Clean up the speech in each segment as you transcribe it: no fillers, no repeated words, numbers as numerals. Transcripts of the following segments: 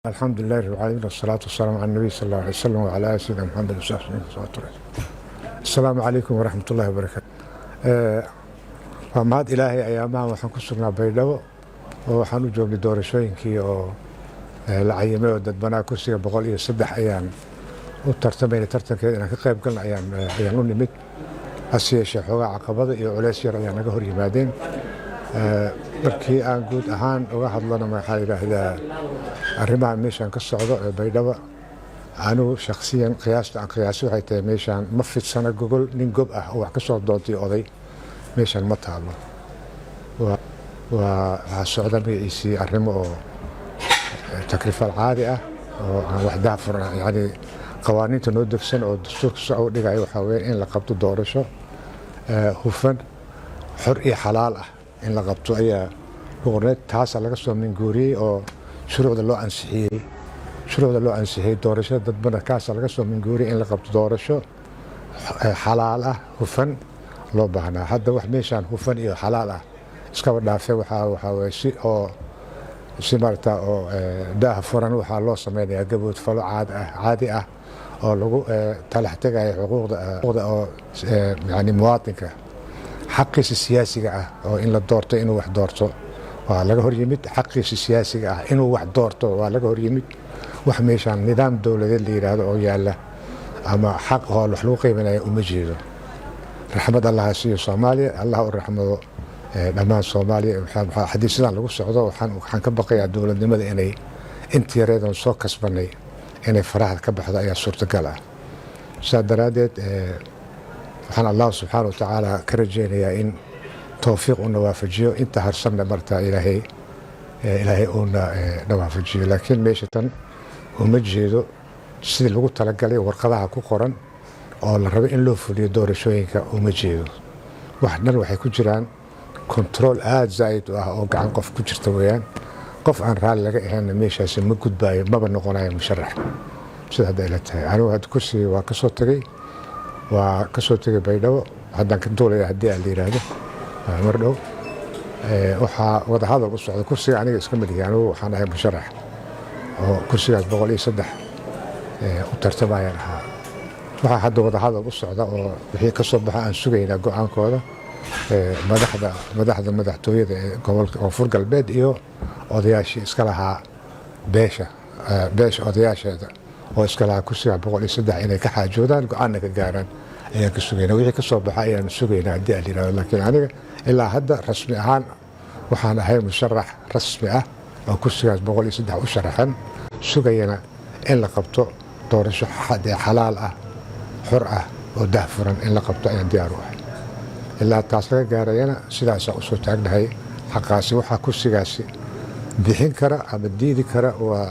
الحمد لله رب العالمين والصلاة والسلام على النبي صلى الله عليه وسلم وعلى آله سيدنا محمد وصحبه وسلم. السلام عليكم ورحمة الله وبركاته. ومعاد إلهي أيامها وحن كسرنا بيدو وحن جوبنا doorashooyinkii oo la cayimay oo dadbanaa kursiga 103 ayaan u tartamayna tartankeeda inaan ka qayb galno ayaan u nimid hase yeeshee xoogaa caqabada iyo culays yar ayaa naga hor yimaadeen markii aan guud ahaan uga hadlana maxaa yidhaahdaa arrimaha meeshaan ka socdo ee baydhabo anigu shakhsiyan qiyaasta waxay tahay meeshaan ma fidsana gogol nin gob ah oo wax ka soo doontay oday meeshaan ma taalo waxaa socda magaciisii arrimo oo takriifal caadi ah oo aan wax daafur yani qawaaniinta noo degsan oo dastuurka soo u dhigaya waxaa weeye in la qabto doorasho hufan xor iyo xalaal ah in la qabto ayaa boqorneed taasaa laga soo minguuriyey oo shuruucda loo ansixiyey doorashada dadbana kaasaa laga soo minguuriyey in la qabto doorasho xalaal ah hufan loo baahnaa hadda wax meeshaan hufan iyo xalaal ah iskaba dhaafay waxaa weye si maarata oo daaha furan waxaa loo samaynayaa gabood falo caadi ah oo lagu talax tegaya xuquuqda oo yani muwaadinka xaqiisa siyaasiga ah oo in la doorto inuu wax doorto waa laga hor yimid xaqiisa siyaasiga ah inuu wax doorto waa laga hor yimid wax meeshaan nidaam dowladeed la yidhaahdo oo yaalla ama xaq oo wax lagu qiiminaya uma jeedo raxmad allaha siiyo soomaaliya allah u raxmado dhammaan soomaaliya haddii sidaan lagu socdo waxaan ka baqayaa dowladnimada inay intii yareedan soo kasbanay inay faraha ka baxdo ayaa suurtagal ah saa daraaddeed waxaan allah subxaana watacaala ka rajaynayaa in towfiiq una waafajiyo inta harsanna marta ilaahay uuna na waafajiyo laakiin meesha tan uma jeedo sidii lagu talagalay warqadaha ku qoran oo la rabo in loo fuliyo doorashooyinka uma jeedo wax dhan waxay ku jiraan control aad zaa'id u ah oo gacan qof ku jirta weeyaan qof aan raalli laga ahaynna meeshaasi ma gudbaayo maba noqonayo musharax sida hadda ila tahay anigu hadda kursiga waa ka soo tegay baydhabo haddaan ka duulaya haddii aan la yidhaahdo mar dhow waxaa wadahadal u socda kursiga aniga iska malihi anigu waxaan ahay musharax oo kursigaas 103 u tartamayaan ahaa waxaa hadda wadahadal u socda oo wixii ka soo baxa aan sugaynaa go-aankooda madaxtooyada ee gobolka koonfur galbeed iyo odayaashii iska lahaa beesha odayaasheeda oo iska lahaa kursiga 103 inay ka xaajoodaan go-aanna ka gaaraan ayaan ka sugaynaa wixii ka soo baxa ayaan sugaynaa haddii aan yidhahdo laakiin aniga ilaa hadda rasmi ahaan waxaan ahay musharax rasmi ah oo kursigaas 103 u sharaxan sugayana in la qabto doorasho xalaal ah xor ah oo daahfuran in la qabto ayaan diyaar u ahay ilaa taas laga gaarayana sidaasaa u soo taagnahay xaqaasi waxaa kursigaasi bixin kara ama diidi kara waa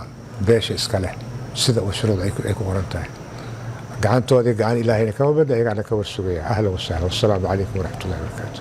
beesha iska leh sida uu shuruud ay ku qoran tahay gacantoodii gacan ilaahayna kama badna iyagaana ka warsugaya ahlan wasahlan wassalaamu calaykum waraxmatullahi wabarakaatu